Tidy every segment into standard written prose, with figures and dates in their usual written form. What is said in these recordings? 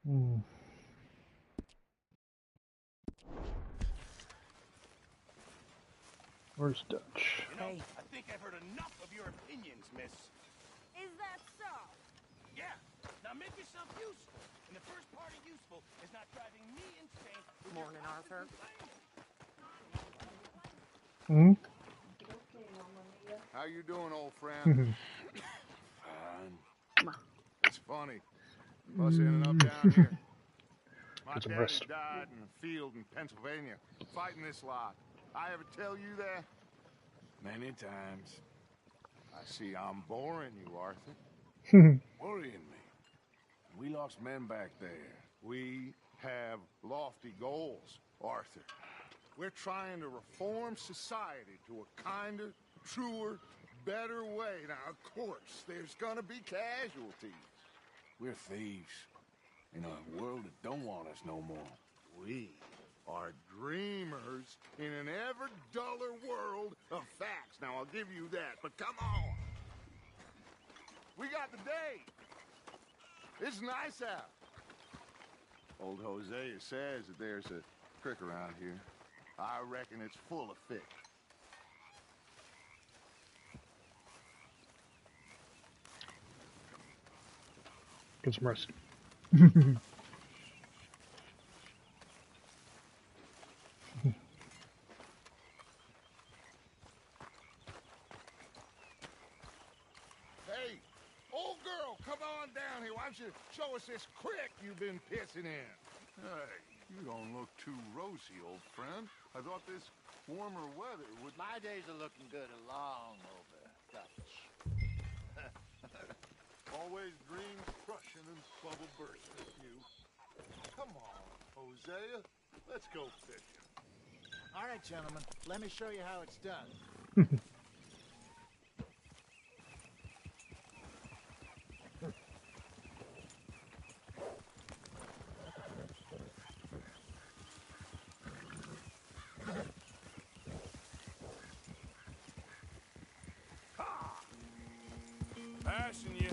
Hmm. Where's Dutch? You know, I think I've heard enough of your opinions, miss. Is that so? Yeah. Now make yourself useful. And the first part of useful is not driving me insane. Morning, Arthur. Hmm? How you doing, old friend? Fine. It's funny. Us ending up down here. My Get some daddy rest. died in a field in Pennsylvania, fighting this lot. I ever tell you that? Many times. I see I'm boring you, Arthur. Worrying me. We lost men back there. We have lofty goals, Arthur. We're trying to reform society to a kinder, truer, better way. Now, of course, there's gonna be casualties. We're thieves in a world that don't want us no more. We are dreamers in an ever duller world of facts. Now, I'll give you that, but come on. We got the day. It's nice out. Old Hosea says that there's a creek around here. I reckon it's full of fish. Get some rest. Hey, old girl, come on down here. Why don't you show us this creek you've been pissing in? Hey, you don't look too rosy, old friend. I thought this warmer weather would... My days are looking good along over, Dutch. Always dreams crushing and bubble bursting, you. Come on, Hosea. Let's go fishing. All right, gentlemen. Let me show you how it's done. Passing you.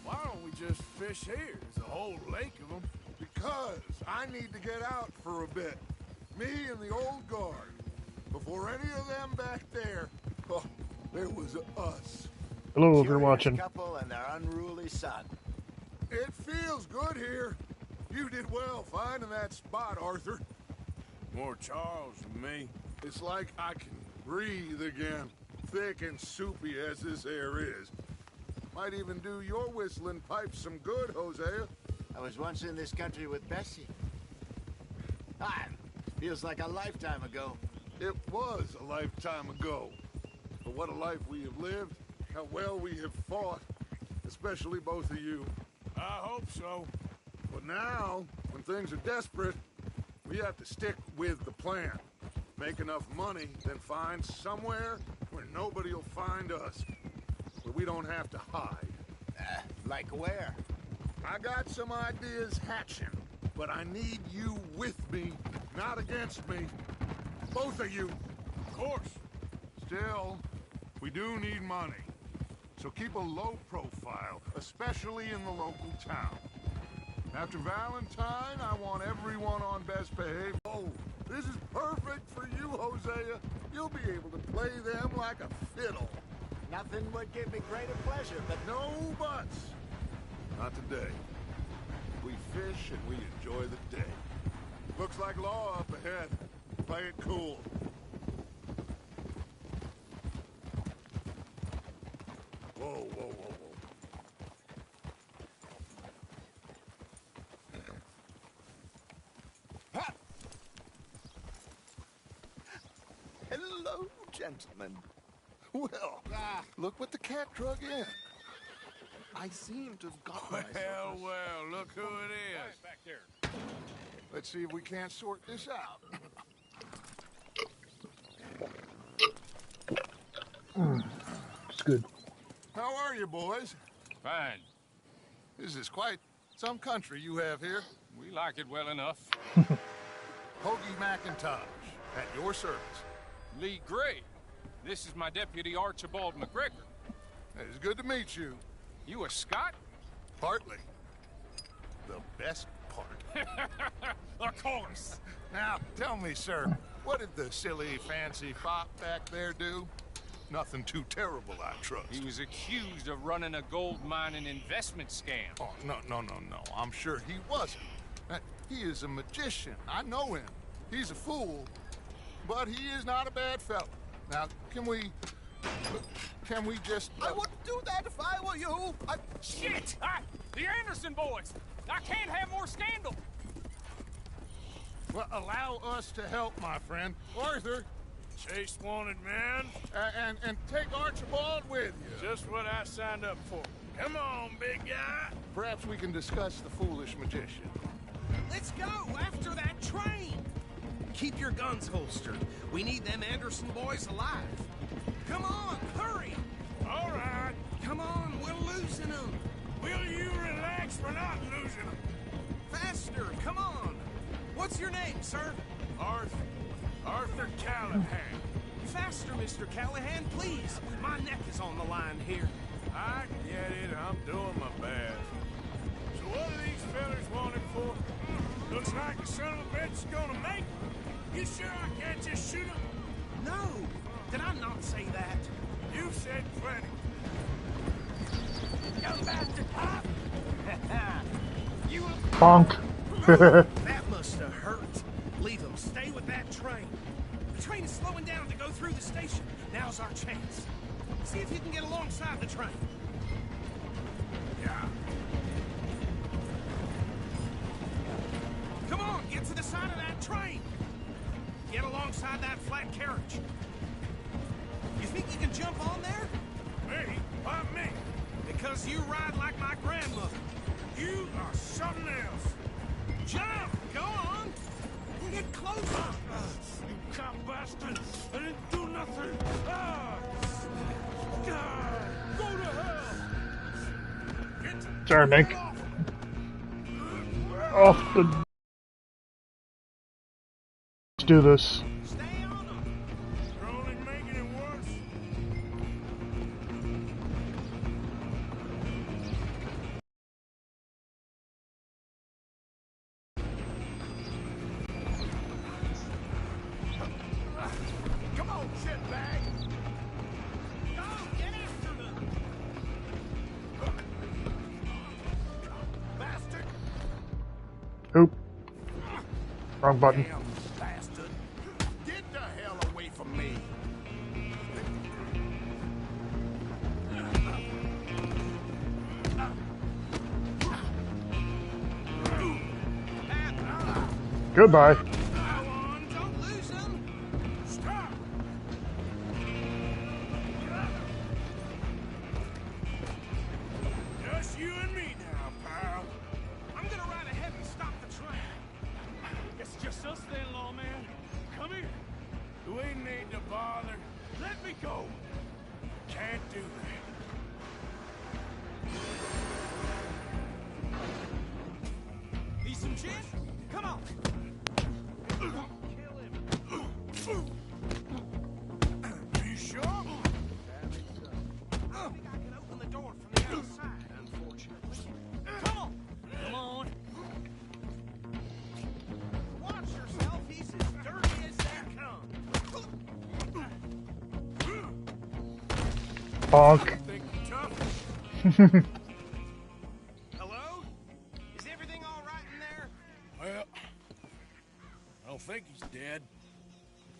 Why don't we just fish here? There's a whole lake of them. Because I need to get out for a bit. Me and the old guard. Before any of them back there, oh, there was us. Hello, if you're Curious watching. couple and their unruly son. It feels good here. You did well finding that spot, Arthur. More Charles than me. It's like I can breathe again. Thick and soupy as this air is. Might even do your whistling pipes some good, Hosea. I was once in this country with Bessie. Feels like a lifetime ago. It was a lifetime ago. But what a life we have lived. How well we have fought. Especially both of you. I hope so. But now, when things are desperate, we have to stick with the plan. Make enough money, then find somewhere where nobody will find us. Where we don't have to hide. Like where? I got some ideas hatching, but I need you with me, not against me. Both of you. Of course. Still, we do need money. So keep a low profile, especially in the local town. After Valentine, I want everyone on best behavior. Oh, this is perfect for you, Hosea. You'll be able to play them like a fiddle. Nothing would give me greater pleasure, but No buts. Not today. We fish and we enjoy the day. Looks like law up ahead. Play it cool. Whoa, whoa, whoa, whoa. Ha! Hello, gentlemen. Well, look what the cat drug in. I seem to have got myself. Well, look who it is. Back there. Let's see if we can't sort this out. It's good. How are you, boys? Fine. This is quite some country you have here. We like it well enough. Hoagie McIntosh, at your service. Lee Gray. This is my deputy Archibald McGregor. It's good to meet you. You a Scot? Partly. The best part. Of course. Now, tell me, sir, what did the silly, fancy fop back there do? Nothing too terrible, I trust. He was accused of running a gold mining investment scam. Oh, no. I'm sure he wasn't. He is a magician. I know him. He's a fool, but he is not a bad fellow. Now, can we just... I wouldn't do that if I were you. Shit! The Anderson boys! I can't have more scandal! Well, allow us to help, my friend. Arthur, Chase wanted, man. and take Archibald with you. Just what I signed up for. Come on, big guy. Perhaps we can discuss the foolish magician. Let's go after that train. Keep your guns holstered. We need them Anderson boys alive. Come on, hurry. All right. Come on, we're losing them. Will you relax? We're not losing them. Faster, come on. What's your name, sir? Arthur Callahan. Faster, Mr. Callahan, please. My neck is on the line here. I get it. I'm doing my best. So what are these fellas wanted for? Looks like the son of a bitch is gonna make it. You sure I can't just shoot him? No, did I not say that? You said plenty. You bastard, huh? You... Bonk. That must have hurt. Leave them. Stay with that train. The train is slowing down to go through the station. Now's our chance. See if you can get alongside the train. Yeah. Come on, get to the side of that train. Get alongside that flat carriage. You think you can jump on there? Me? Why me? Because you ride like my grandmother. You are something else. Jump! Go on! Get closer! You cop bastard! I didn't do nothing! Ah! God! Go to hell! Sorry, Nick. Off the... Let's do this. Stay on them! You're only making it worse. Come on, shitbag! Go! Get after them! Bastard! Oop. Wrong button. Damn bastard! Get the hell away from me! Goodbye. Go on! Don't lose them! Stop! Just you and me now, pal. I'm gonna ride ahead and stop the train. It's just us then, lawman. Come here. We need to bother. Let me go. Can't do that. Need some gin? Come on! You sure? I think I can open the door from the outside, unfortunately. Come on! Come on! Watch yourself, he's as dirty as they come. Bonk. Think you're tough? Hello? Is everything all right in there? Well, I don't think he's dead.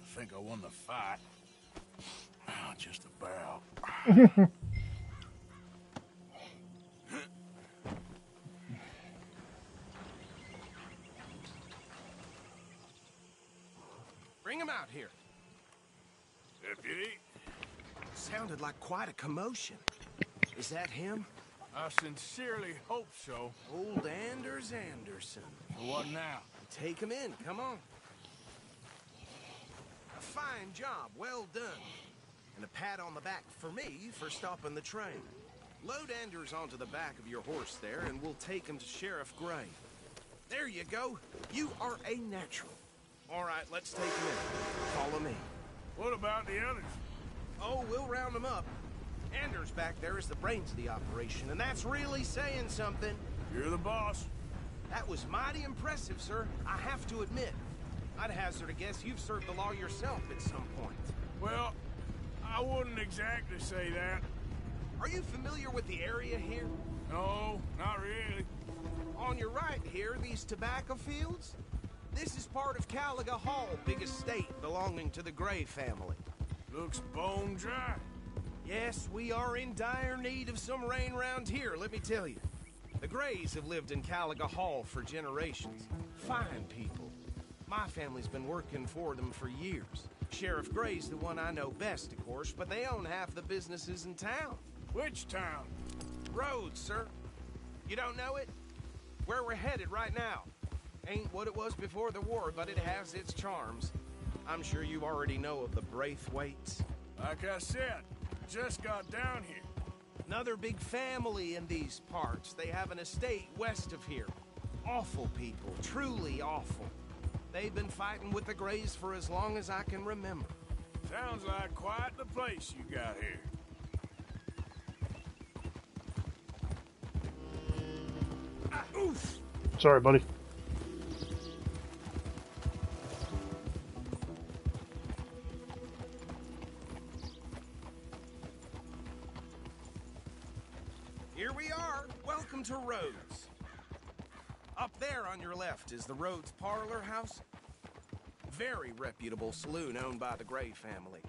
I think I won the fight. Just about. Bring him out here. Deputy, Sounded like quite a commotion. Is that him? I sincerely hope so. Old Anders Anderson. What now? Take him in, come on. A fine job, well done. And a pat on the back for me for stopping the train. Load Anders onto the back of your horse there, and we'll take him to Sheriff Gray. There you go. You are a natural. All right, let's take him in. Follow me. What about the others? Oh, we'll round them up. Anders back there is the brains of the operation, and that's really saying something. You're the boss. That was mighty impressive, sir. I have to admit. I'd hazard a guess you've served the law yourself at some point. Well, I wouldn't exactly say that. Are you familiar with the area here? No, not really. On your right here, these tobacco fields? This is part of Caliga Hall, big estate belonging to the Gray family. Looks bone dry. Yes, we are in dire need of some rain round here, let me tell you. The Grays have lived in Caliga Hall for generations. Fine people. My family's been working for them for years. Sheriff Gray's the one I know best, of course, but they own half the businesses in town. Which town? Rhodes, sir. You don't know it? Where we're headed right now. Ain't what it was before the war, but it has its charms. I'm sure you already know of the Braithwaites. Like I said, just got down here. Another big family in these parts. They have an estate west of here. Awful people, truly awful. They've been fighting with the Grays for as long as I can remember. Sounds like quite the place you got here. Oof! Sorry, buddy. Here we are. Welcome to Rhodes. Up there on your left is the Rhodes Parlor House. Very reputable saloon owned by the Gray family.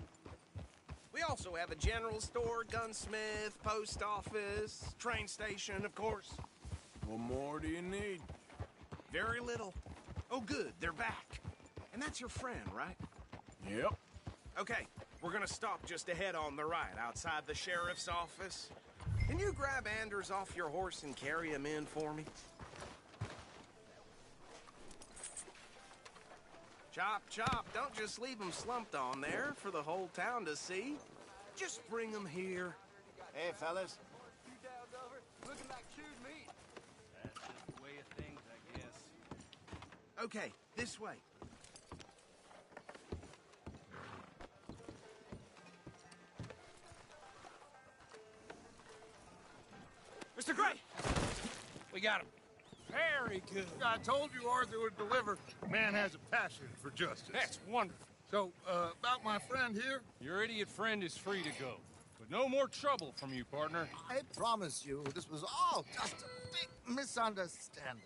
We also have a general store, gunsmith, post office, train station, of course. What more do you need? Very little. Oh, good, they're back. And that's your friend, right? Yep. Okay, we're gonna stop just ahead on the right, outside the sheriff's office. Can you grab Anders off your horse and carry him in for me? Chop, chop, don't just leave him slumped on there for the whole town to see. Just bring him here. Hey, fellas. Looking like chewed meat. That's just the way of things, I guess. Okay, this way. Mr. Gray! We got him. Very good. I told you Arthur would deliver. Man has a passion for justice. That's wonderful. So, about my friend here? Your idiot friend is free to go. But no more trouble from you, partner. I promise you, this was all just a big misunderstanding.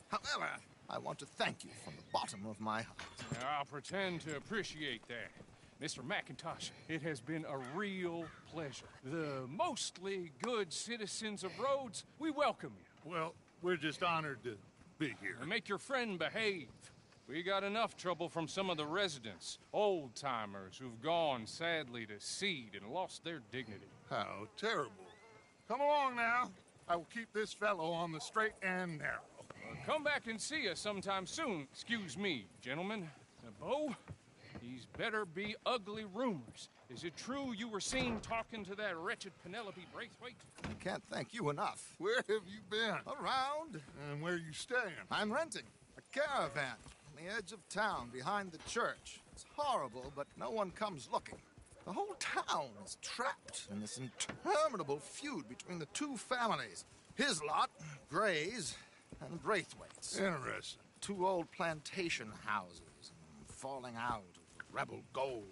However, I want to thank you from the bottom of my heart. Now, I'll pretend to appreciate that. Mr. McIntosh, it has been a real pleasure. The mostly good citizens of Rhodes, we welcome you. Well, we're just honored to be here. And make your friend behave. We got enough trouble from some of the residents, old-timers who've gone, sadly, to seed and lost their dignity. How terrible. Come along now. I will keep this fellow on the straight and narrow. Come back and see us sometime soon. Excuse me, gentlemen. Bo, these better be ugly rumors. Is it true you were seen talking to that wretched Penelope Braithwaite? I can't thank you enough. Where have you been? Around, And where you staying? I'm renting a caravan on the edge of town behind the church. It's horrible, but no one comes looking. The whole town is trapped in this interminable feud between the two families. His lot, Gray's, and Braithwaite's. Interesting. Two old plantation houses, falling out of rebel gold,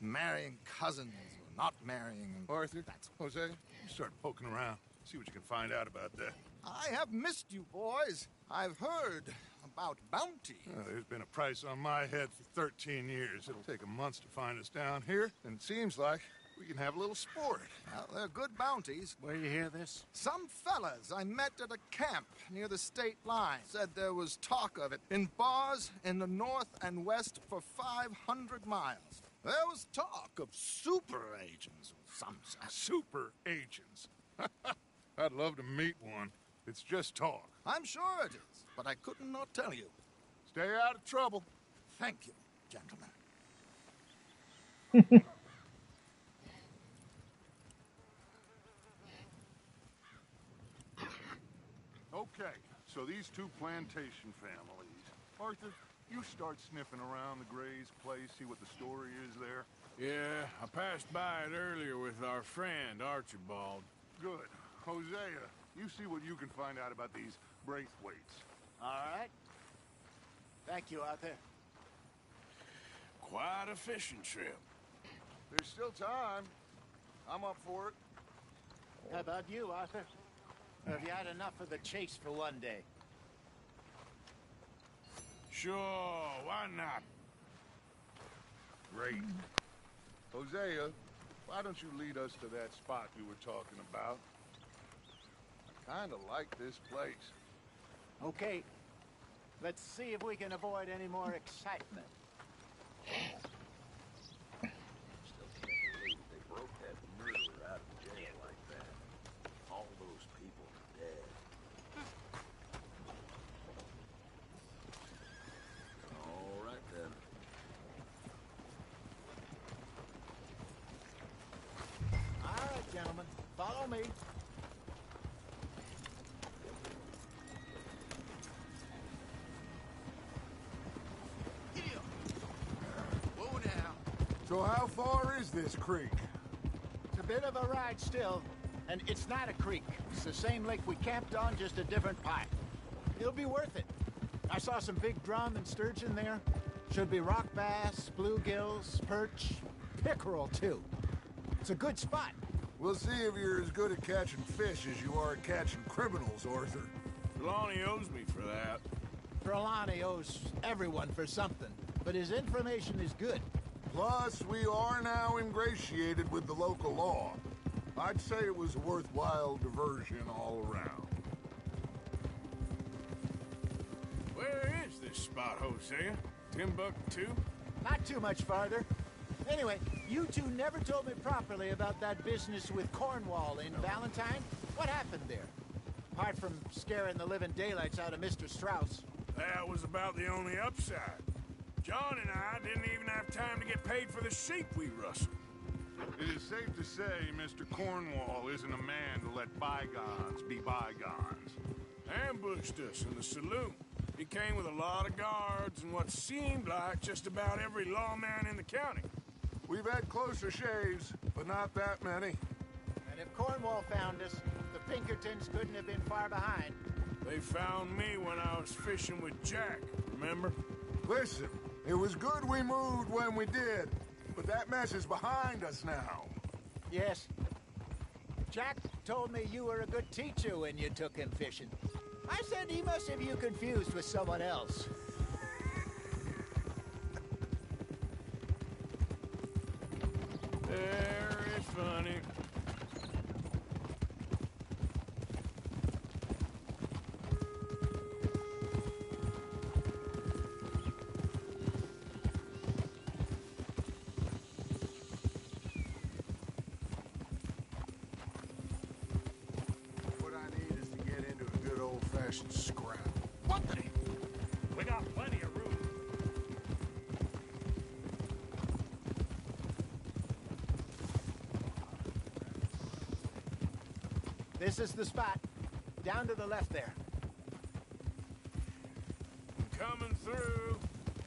and marrying cousins, or not marrying. And Arthur, That's... Jose, you start poking around. See what you can find out about that. I have missed you, boys. I've heard about bounty. There's been a price on my head for 13 years. It'll take 'em months to find us down here, and it seems like we can have a little sport. Well, they're good bounties. Where you hear this? Some fellas I met at a camp near the state line said there was talk of it in bars in the north and west for 500 miles. There was talk of super agents of some sort. Super agents. I'd love to meet one. It's just talk. I'm sure it is, but I couldn't not tell you. Stay out of trouble. Thank you, gentlemen. Okay, so these two plantation families. Arthur, you start sniffing around the Gray's place, see what the story is there. Yeah, I passed by it earlier with our friend, Archibald. Good. Hosea, you see what you can find out about these Braithwaites. All right. Thank you, Arthur. Quite a fishing trip. There's still time. I'm up for it. How about you, Arthur? Or have you had enough of the chase for one day? Sure, why not? Great. Hosea, why don't you lead us to that spot you were talking about? I kinda like this place. Okay. Let's see if we can avoid any more excitement. Still can't believe they broke that murderer out of jail like that. All those people are dead. All right, then. All right, gentlemen. Follow me. Whoa now. So how far is this creek? It's a bit of a ride still, and it's not a creek. It's the same lake we camped on, just a different part. It'll be worth it. I saw some big drum and sturgeon there. Should be rock bass, bluegills, perch, pickerel too. It's a good spot. We'll see if you're as good at catching fish as you are at catching criminals, Arthur. Trelawney owes me for that. Trelawney owes everyone for something, but his information is good. Plus, we are now ingratiated with the local law. I'd say it was a worthwhile diversion all around. Where is this spot, Hosea? Timbuktu? Not too much farther. Anyway, you two never told me properly about that business with Cornwall in Valentine. What happened there? Apart from scaring the living daylights out of Mr. Strauss. That was about the only upside. John and I didn't even have time to get paid for the sheep we rustled. It is safe to say Mr. Cornwall isn't a man to let bygones be bygones. Ambushed us in the saloon. He came with a lot of guards and what seemed like just about every lawman in the county. We've had closer shaves, but not that many. And if Cornwall found us, the Pinkertons couldn't have been far behind. They found me when I was fishing with Jack, remember? Listen, it was good we moved when we did, but that mess is behind us now. Yes. Jack told me you were a good teacher when you took him fishing. I said he must have you confused with someone else. Very funny. What I need is to get into a good old-fashioned scrap. What the? We got plenty of room. This is the spot. Down to the left there. Coming through.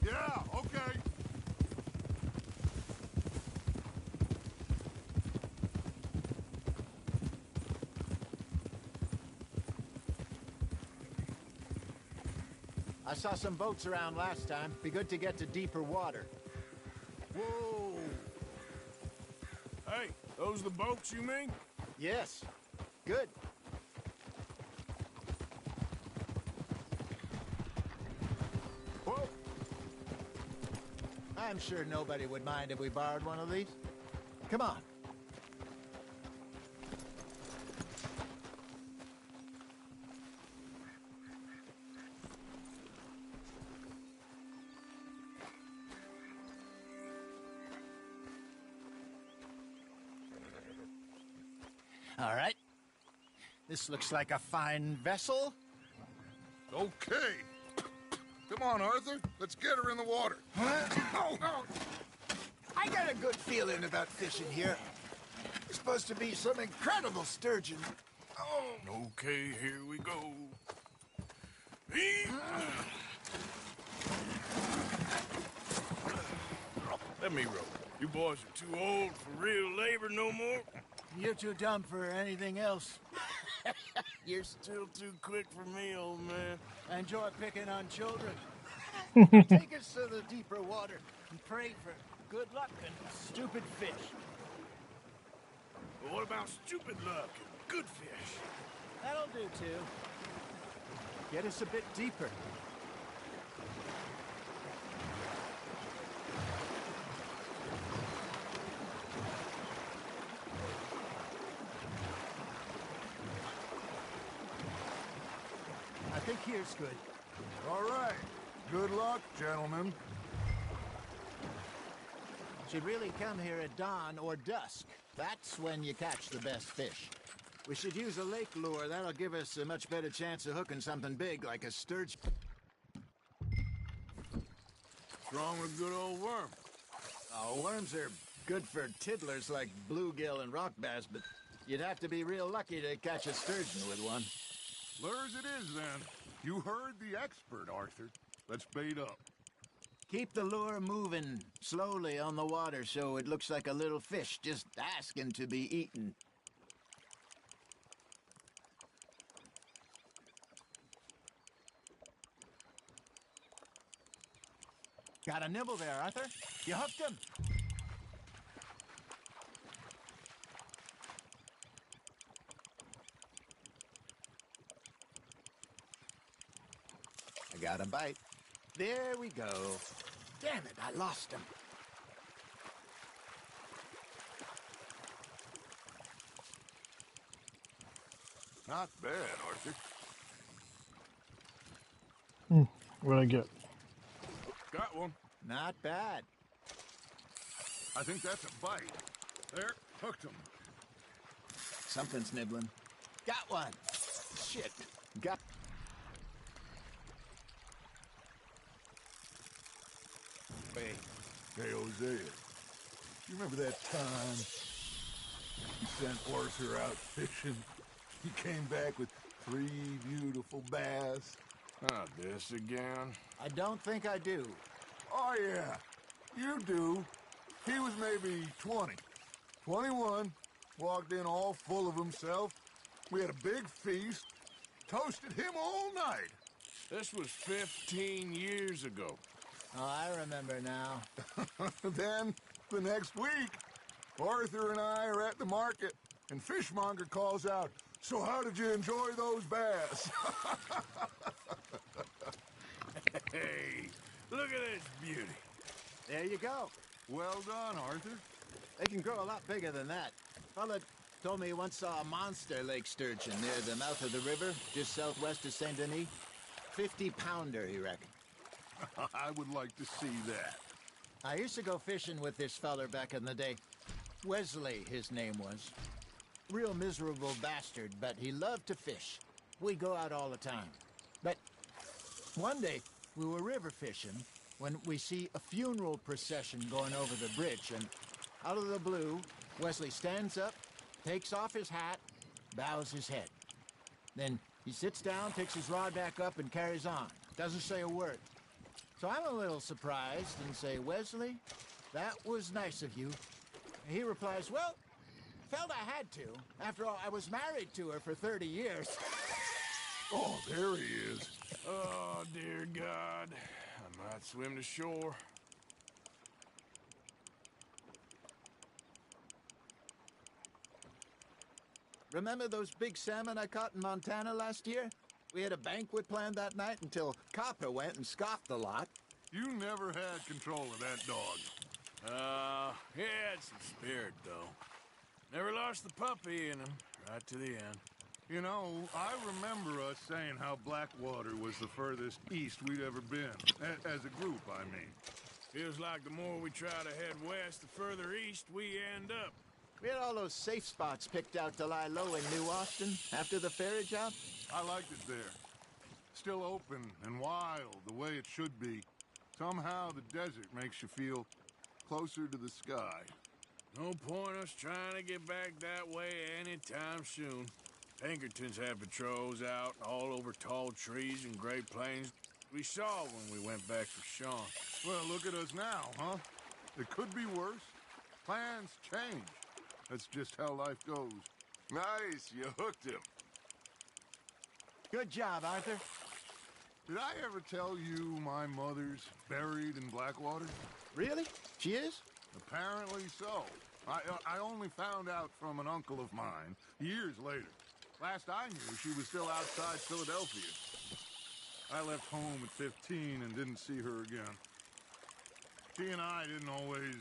Yeah, okay. I saw some boats around last time. Be good to get to deeper water. Whoa. Hey, those the boats you mean? Yes. Good. Whoa. I'm sure nobody would mind if we borrowed one of these. Come on. All right. This looks like a fine vessel. Okay. Come on, Arthur. Let's get her in the water. I got a good feeling about fishing here. It's supposed to be some incredible sturgeon. Okay, here we go. Eat. Let me row. You boys are too old for real labor no more. You're too dumb for anything else. You're still too quick for me, old man. I enjoy picking on children. Take us to the deeper water and pray for good luck and stupid fish. But what about stupid luck and good fish? That'll do, too. Get us a bit deeper. I think here's good. All right. Good luck, gentlemen. Should really come here at dawn or dusk. That's when you catch the best fish. We should use a lake lure. That'll give us a much better chance of hooking something big like a sturgeon. What's wrong with a good old worm? Oh, worms are good for tiddlers like bluegill and rock bass, but you'd have to be real lucky to catch a sturgeon with one. Lures it is, then. You heard the expert, Arthur. Let's bait up. Keep the lure moving slowly on the water so it looks like a little fish just asking to be eaten. Got a nibble there, Arthur. You hooked him. I got a bite. There we go. Damn it, I lost him. Not bad, Arthur. What'd I get? Got one. Not bad. I think that's a bite. There, hooked him. Something's nibbling. Got one. Shit. Got... Hey, Hosea. You remember that time you sent Arthur out fishing? He came back with 3 beautiful bass. Not this again. I don't think I do. Oh, yeah. You do. He was maybe 20. 21. Walked in all full of himself. We had a big feast. Toasted him all night. This was 15 years ago. Oh, I remember now. Then, the next week, Arthur and I are at the market, and Fishmonger calls out, "So how did you enjoy those bass?" Hey, look at this beauty. There you go. Well done, Arthur. They can grow a lot bigger than that. Fella told me he once saw a monster lake sturgeon near the mouth of the river, just southwest of Saint Denis. 50-pounder, he reckoned. I would like to see that. I used to go fishing with this feller back in the day. Wesley, his name was. Real miserable bastard, but he loved to fish. We go out all the time. But one day, we were river fishing when we see a funeral procession going over the bridge, and out of the blue, Wesley stands up, takes off his hat, bows his head. Then he sits down, picks his rod back up, and carries on. Doesn't say a word. So I'm a little surprised and say, "Wesley, that was nice of you." And he replies, "Well, felt I had to. After all, I was married to her for 30 years. Oh, there he is. Oh, dear God. I might swim to shore. Remember those big salmon I caught in Montana last year? We had a banquet planned that night until Copper went and scoffed the lot. You never had control of that dog. He had some spirit, though. Never lost the puppy in him, right to the end. You know, I remember us saying how Blackwater was the furthest east we'd ever been. As a group, I mean. Feels like the more we try to head west, the further east we end up. We had all those safe spots picked out to lie low in New Austin after the ferry job. I liked it there. Still open and wild, the way it should be. Somehow the desert makes you feel closer to the sky. No point us trying to get back that way anytime soon. Pinkertons had patrols out all over tall trees and Great Plains. We saw when we went back for Sean. Well, look at us now, huh? It could be worse. Plans change. That's just how life goes. Nice, you hooked him. Good job, Arthur. Did I ever tell you my mother's buried in Blackwater? Really? She is? Apparently so. I only found out from an uncle of mine years later. Last I knew, she was still outside Philadelphia. I left home at 15 and didn't see her again. She and I didn't always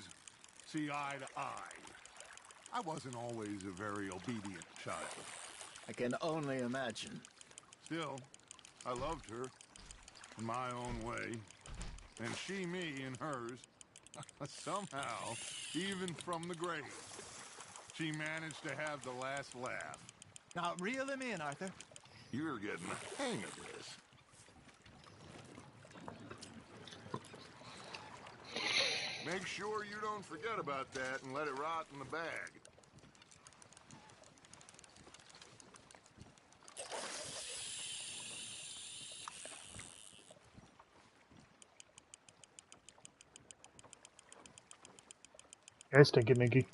see eye to eye. I wasn't always a very obedient child. I can only imagine. Still, I loved her in my own way, and she me in hers. Somehow, even from the grave, she managed to have the last laugh. Now, reel him in, Arthur. You're getting the hang of this. Make sure you don't forget about that and let it rot in the bag. I stink it, Mickey.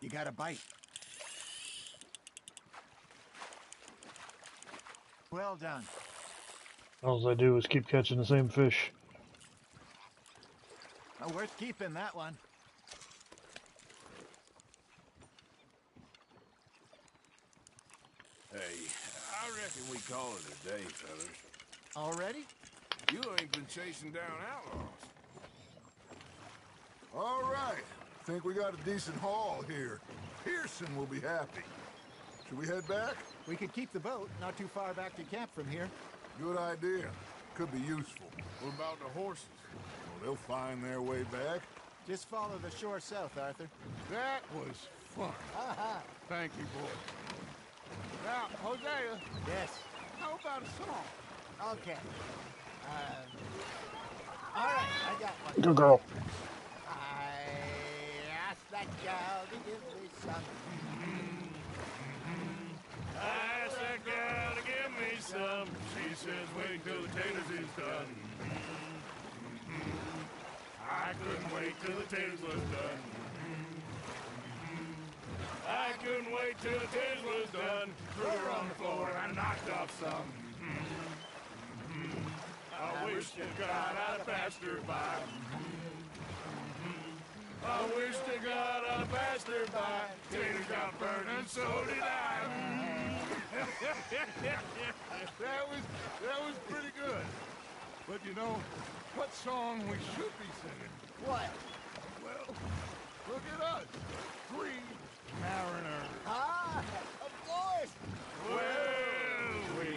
You got a bite. Well done. All I do is keep catching the same fish. Worth keeping, that one. Hey, I reckon we call it a day, fellas. Already? You ain't been chasing down outlaws. All right. Think we got a decent haul here. Pearson will be happy. Should we head back? We could keep the boat not too far back to camp from here. Good idea. Could be useful. What about the horses? Well, they'll find their way back. Just follow the shore south, Arthur. That was fun. Thank you, boy. Now, Hosea, Yes. how about a song? Okay. All right, I got one. Good girl. I asked that gal to give me some. I asked that gal to give me some. She says, wait till the taters is done. I couldn't wait till the taters was done. I couldn't wait till the taters was done. Threw her on the floor and I knocked off some. I wish to God I'd passed her by. I wish to God I'd passed her by. Taters got burned and so did I. That was pretty good. But you know, what song we should be singing? What? Well, look at us. Three mariners. Of course. Well, we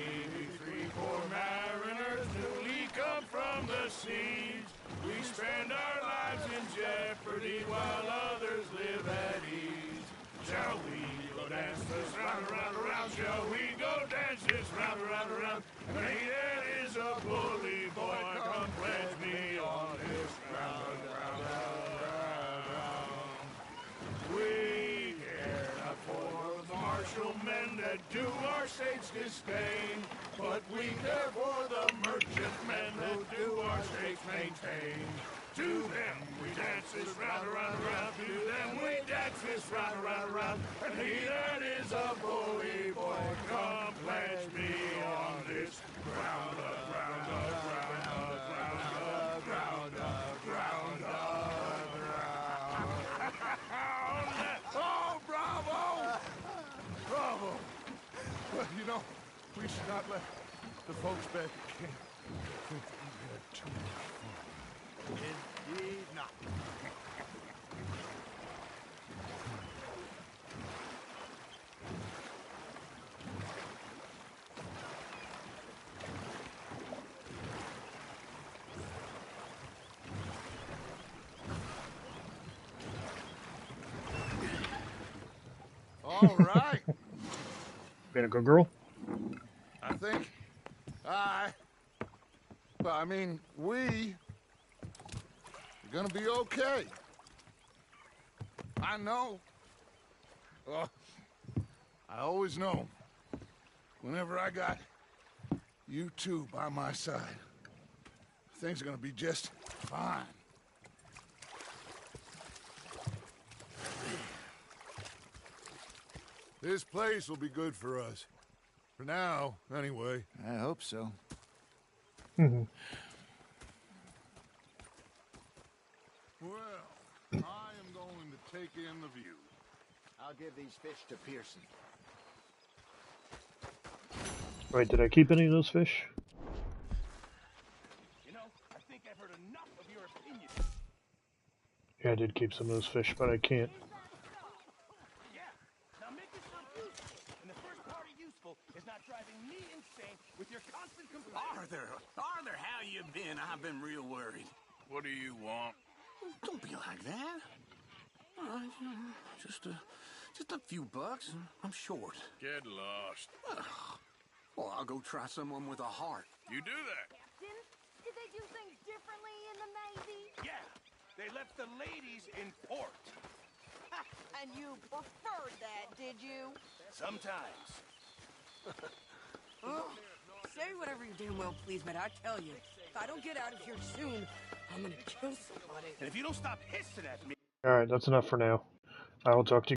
three poor mariners newly come from the seas. We spend our lives in jeopardy while others live at ease. Shall we go dance this round, around, around? Shall we go dance this round, around, around? Hey, that is a bully boy. Come pledge me on this ground, round, round, round, round. We care not for the martial men that do our state's disdain, but we care for the merchant men who do our state's maintain. To them we dance this round, around, around. To them we dance this round, around, around. And he that is a bully boy, come pledge me on this ground up, ground up, ground up, ground up, ground up, ground up, ground. Oh, bravo! Bravo! Well, you know, we should not let the folks back at camp think that we had too much fun. Indeed not. All right. Been a good girl. I think we're gonna be okay. I know. I always know. Whenever I got you two by my side, Things are gonna be just fine. This place will be good for us. For now, anyway. I hope so. Mhm. Well, I am going to take in the view. I'll give these fish to Pearson. Wait, did I keep any of those fish? You know, I think I've heard enough of your opinion. Yeah, I did keep some of those fish, but I can't. Yeah, now make it sound useful. And the first part of useful is not driving me insane with your constant complaints. Arthur, how you been? I've been real worried. What do you want? Don't be like that. All right, just a few bucks. I'm short. Get lost. Well, I'll go try someone with a heart. You do that. Captain, did they do things differently in the Navy? Yeah, they left the ladies in port. And you preferred that, did you? Sometimes. Oh, say whatever you damn well please, but I tell you, if I don't get out of here soon, I'm gonna kill somebody. And if you don't stop hissing at me... Alright, that's enough for now. I will talk to you.